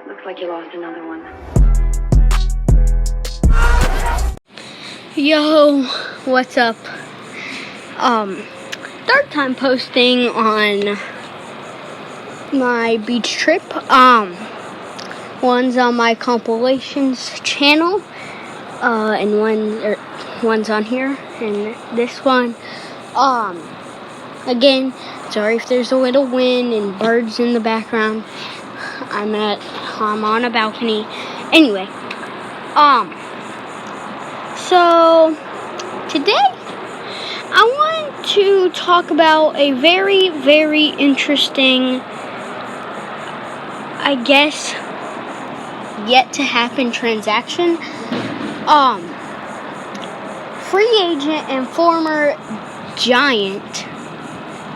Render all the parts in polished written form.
Looks like you lost another one. Yo, what's up? Third time posting on my beach trip. One's on my compilations channel, and one's on here, and this one. Again, sorry if there's a little wind and birds in the background. I'm on a balcony. Anyway, so today I want to talk about a very, very interesting, I guess, yet to happen transaction. Free agent and former Giant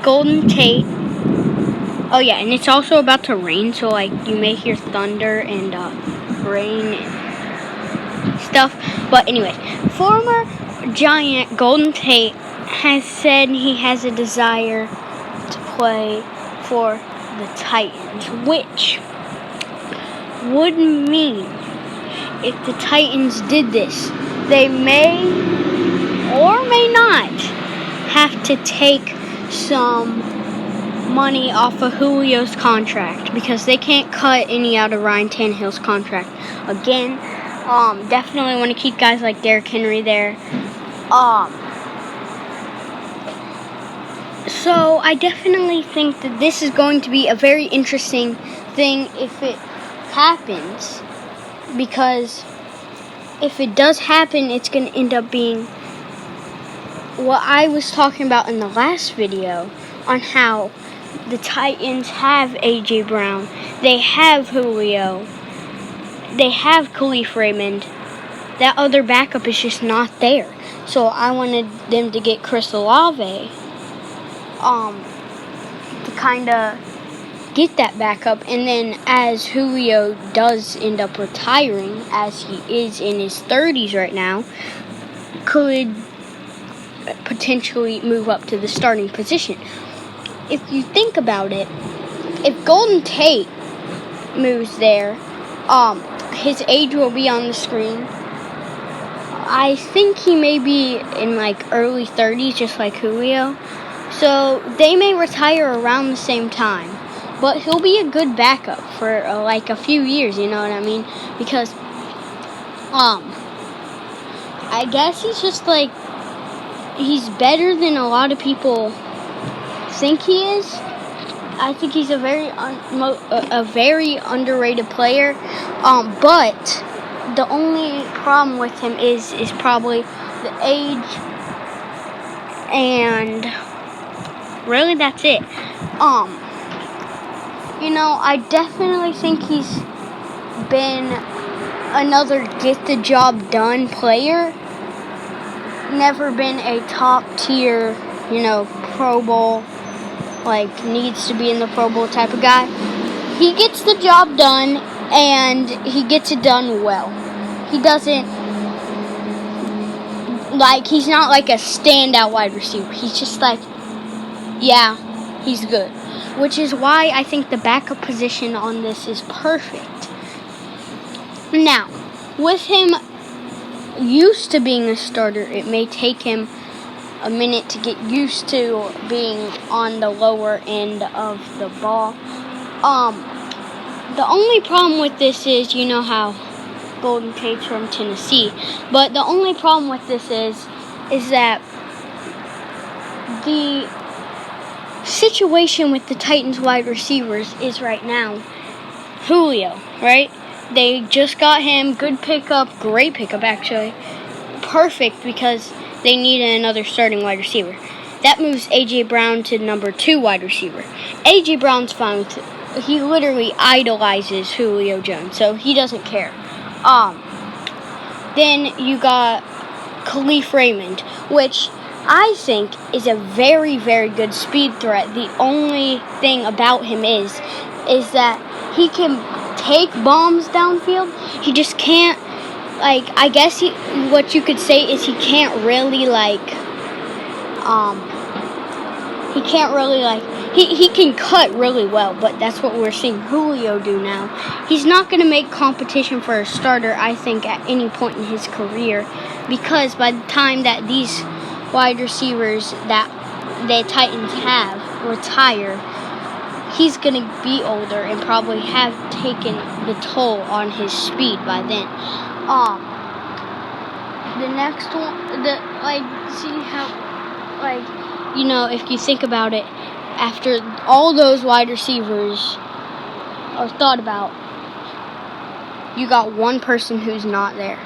Golden Tate. Oh yeah, and it's also about to rain, so you may hear thunder and rain and stuff. But anyways, former Giant Golden Tate has said he has a desire to play for the Titans, which would mean if the Titans did this, they may or may not have to take some money off of Julio's contract because they can't cut any out of Ryan Tannehill's contract. Again, definitely want to keep guys like Derrick Henry there. So I definitely think that this is going to be a very interesting thing if it happens, because if it does happen, it's going to end up being what I was talking about in the last video on how the Titans have A.J. Brown, they have Julio, they have Khalif Raymond. That other backup is just not there. So I wanted them to get Chris Olave to kind of get that backup. And then as Julio does end up retiring, as he is in his 30s right now, could potentially move up to the starting position. If you think about it, if Golden Tate moves there, his age will be on the screen. I think he may be in early 30s, just like Julio. So they may retire around the same time. But he'll be a good backup for a few years, you know what I mean? Because, I guess he's just he's better than a lot of people think he is. I think he's a very underrated player. But the only problem with him is probably the age, and really that's it. I definitely think he's been another get the job done player. Never been a top tier, Pro Bowl, needs to be in the Pro Bowl type of guy. He gets the job done, and he gets it done well. He doesn't, he's not a standout wide receiver. He's just yeah, he's good. Which is why I think the backup position on this is perfect. Now, with him used to being a starter, it may take him a minute to get used to being on the lower end of the ball. The only problem with this is, you know how Golden Tate's from Tennessee, but the only problem with this is that the situation with the Titans wide receivers is right now Julio, right? They just got him. Good pickup. Great pickup, actually. Perfect, because they needed another starting wide receiver. That moves A.J. Brown to number 2 wide receiver. A.J. Brown's fine with it. He literally idolizes Julio Jones, so he doesn't care. Then you got Khalif Raymond, which I think is a very, very good speed threat. The only thing about him is that he can take bombs downfield. He just can't, I guess what you could say is he can't really, He can't really he can cut really well, but that's what we're seeing Julio do now. He's not going to make competition for a starter, I think, at any point in his career, because by the time that these wide receivers that the Titans have retire, he's going to be older and probably have taken the toll on his speed by then. The next one, see how, if you think about it, after all those wide receivers are thought about, you got one person who's not there.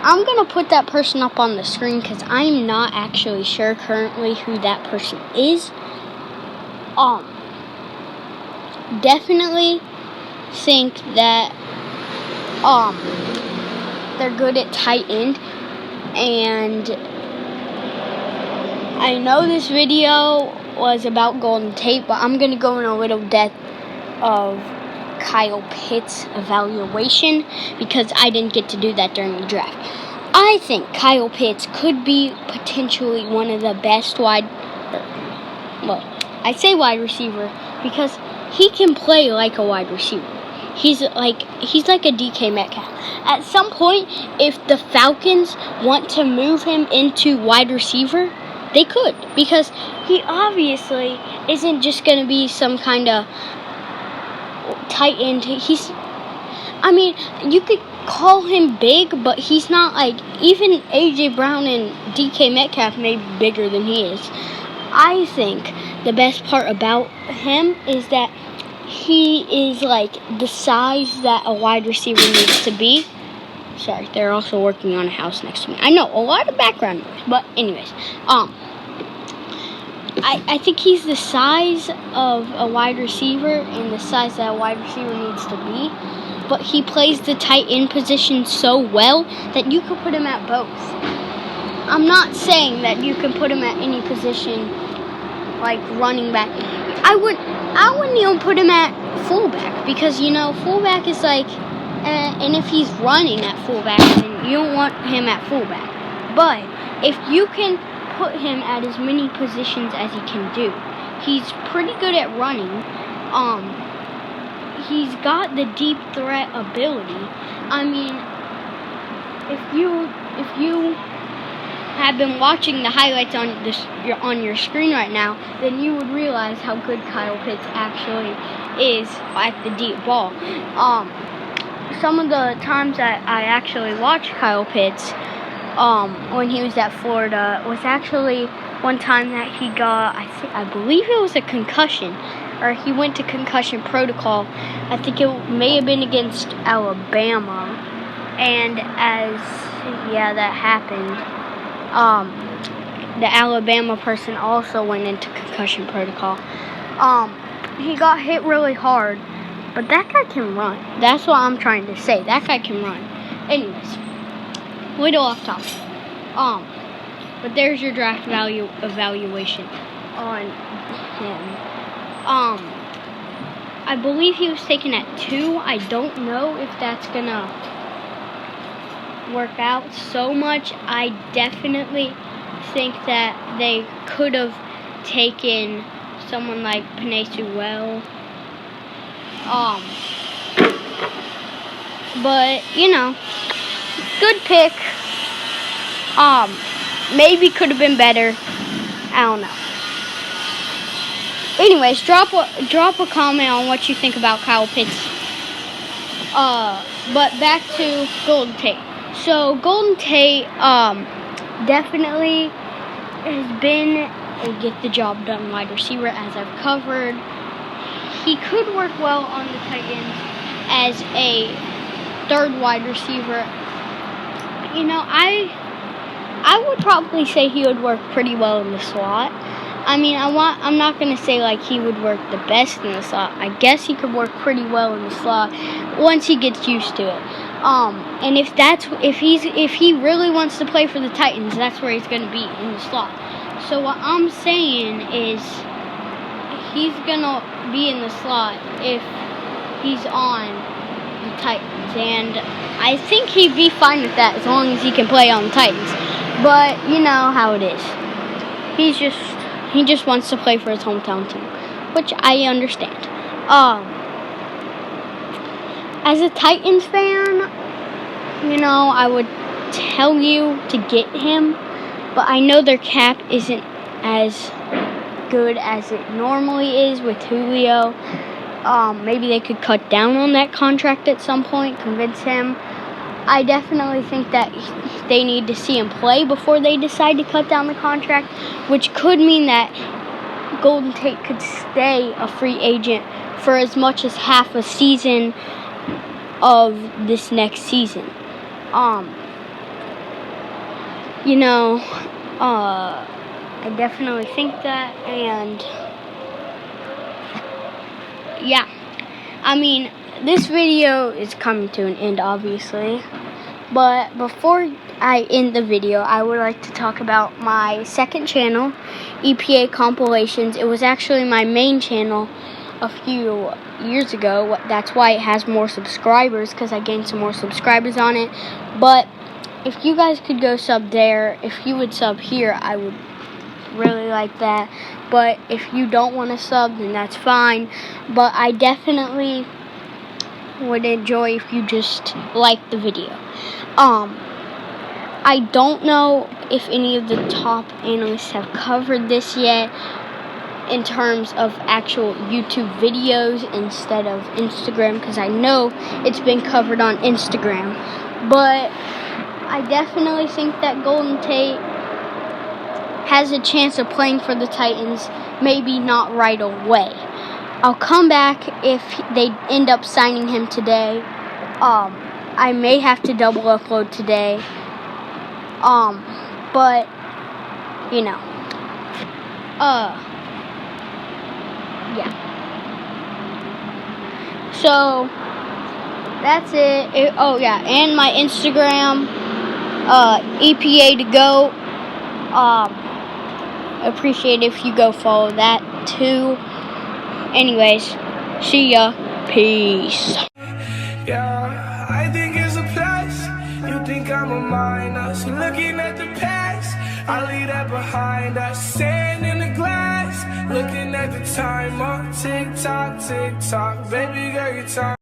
I'm going to put that person up on the screen because I'm not actually sure currently who that person is. Definitely think that they're good at tight end, and I know this video was about Golden Tate, but I'm going to go in a little depth of Kyle Pitts' evaluation because I didn't get to do that during the draft. I think Kyle Pitts could be potentially one of the best wide receiver because he can play like a wide receiver. He's like a DK Metcalf. At some point, if the Falcons want to move him into wide receiver, they could, because he obviously isn't just going to be some kind of tight end. You could call him big, but he's not even A.J. Brown and DK Metcalf may be bigger than he is. I think the best part about him is that he is the size that a wide receiver needs to be. Sorry, they're also working on a house next to me. I know, a lot of background noise, but anyways, I think he's the size of a wide receiver and the size that a wide receiver needs to be, but he plays the tight end position so well that you could put him at both. I'm not saying that you can put him at any position like running back. I wouldn't even put him at fullback because, fullback is and if he's running at fullback, then you don't want him at fullback. But if you can put him at as many positions as he can do, he's pretty good at running. He's got the deep threat ability. If you have been watching the highlights on your screen right now, then you would realize how good Kyle Pitts actually is at the deep ball. Some of the times that I actually watched Kyle Pitts when he was at Florida was actually one time that he got, I believe it was a concussion, or he went to concussion protocol. I think it may have been against Alabama, and that happened. The Alabama person also went into concussion protocol. He got hit really hard, but that guy can run. That's what I'm trying to say. That guy can run. Anyways, little off topic. But there's your draft evaluation on him. I believe he was taken at 2. I don't know if that's gonna work out so much. I definitely think that they could have taken someone like Penei Sewell. But good pick. Maybe could have been better. I don't know. Anyways, drop a comment on what you think about Kyle Pitts. But back to Golden Tate. So Golden Tate definitely has been a get the job done wide receiver, as I've covered. He could work well on the Titans as a third wide receiver. I would probably say he would work pretty well in the slot. I'm not going to say he would work the best in the slot. I guess he could work pretty well in the slot once he gets used to it. And if he really wants to play for the Titans, that's where he's going to be, in the slot. So what I'm saying is he's going to be in the slot if he's on the Titans. And I think he'd be fine with that as long as he can play on the Titans. But you know how it is. He's just He just wants to play for his hometown team, which I understand. As a Titans fan, I would tell you to get him, but I know their cap isn't as good as it normally is with Julio. Maybe they could cut down on that contract at some point, convince him. I definitely think that they need to see him play before they decide to cut down the contract, which could mean that Golden Tate could stay a free agent for as much as half a season of this next season. I definitely think that, and yeah. This video is coming to an end, obviously, but before I end the video, I would like to talk about my second channel, EPA Compilations. It was actually my main channel a few years ago. That's why it has more subscribers, because I gained some more subscribers on it. But if you guys could go sub there, if you would sub here, I would really like that. But if you don't want to sub, then that's fine. But I definitely would enjoy if you just liked the video. I don't know if any of the top analysts have covered this yet in terms of actual YouTube videos instead of Instagram, because I know it's been covered on Instagram. But I definitely think that Golden Tate has a chance of playing for the Titans, maybe not right away. I'll come back if they end up signing him today. I may have to double upload today. But, yeah. So, that's it. And my Instagram, EPA to go. Appreciate if you go follow that too. Anyways, see ya. Peace. Yeah, I think it's a plus. You think I'm a minus. Looking at the past, I leave that behind us. Sand in the glass, looking at the time. Tick tock, baby girl, your time.